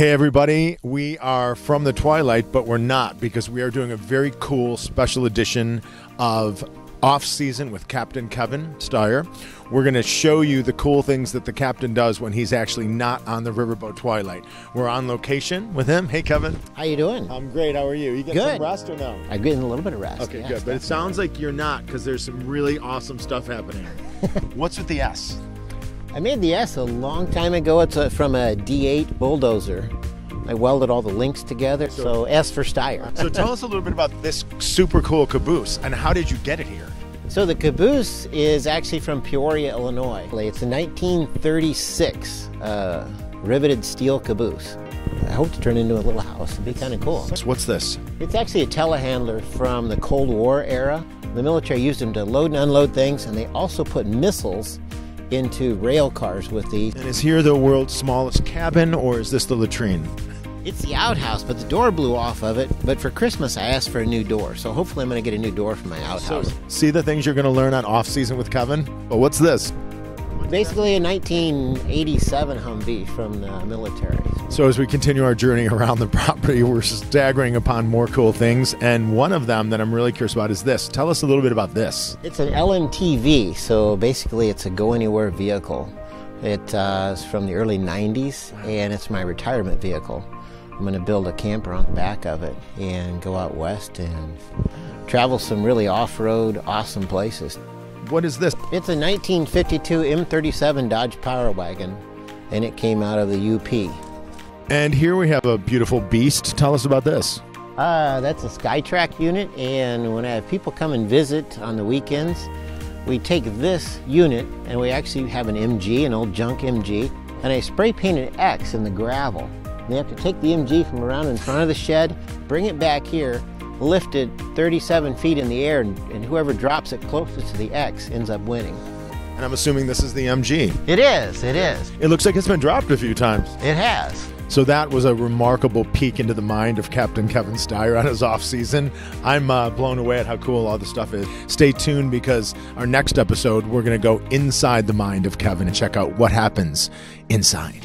Hey everybody, we are from the Twilight, but we're not, because we are doing a very cool special edition of Off-Season with Captain Kevin Stier. We're going to show you the cool things that the captain does when he's actually not on the Riverboat Twilight. We're on location with him. Hey Kevin. How you doing? I'm great, how are you? You getting some rest or no? I'm getting a little bit of rest. Okay, yes, good, but it sounds like you're not, because there's some really awesome stuff happening. What's with the S? I made the S a long time ago. It's from a D8 bulldozer. I welded all the links together, so S for Stier. So tell us a little bit about this super cool caboose, and how did you get it here? So the caboose is actually from Peoria, Illinois. It's a 1936 riveted steel caboose. I hope to turn it into a little house. It'd be kind of cool. So what's this? It's actually a telehandler from the Cold War era. The military used them to load and unload things, and they also put missiles into rail cars with these. And is here the world's smallest cabin, or is this the latrine? It's the outhouse, but the door blew off of it. But for Christmas, I asked for a new door, so hopefully I'm going to get a new door for my outhouse. So, see the things you're going to learn on Off-Season with Kevin? Well, what's this? Basically a 1987 Humvee from the military. So as we continue our journey around the property, we're staggering upon more cool things, and one of them that I'm really curious about is this. Tell us a little bit about this. It's an LMTV, so basically it's a go-anywhere vehicle. It's from the early 90s, and it's my retirement vehicle. I'm going to build a camper on the back of it and go out west and travel some really off-road, awesome places. What is this? It's a 1952 M37 Dodge Power Wagon, and it came out of the UP. And here we have a beautiful beast. Tell us about this. That's a SkyTrack unit, and when I have people come and visit on the weekends, we take this unit and we actually have an MG, an old junk MG, and I spray paint an X in the gravel. They have to take the MG from around in front of the shed, bring it back here, lift it 37 feet in the air, and whoever drops it closest to the X ends up winning. And I'm assuming this is the MG. It is, it is. It looks like it's been dropped a few times. It has. So that was a remarkable peek into the mind of Captain Kevin Stier on his off-season. I'm blown away at how cool all the stuff is. Stay tuned, because our next episode, we're going to go inside the mind of Kevin and check out what happens inside.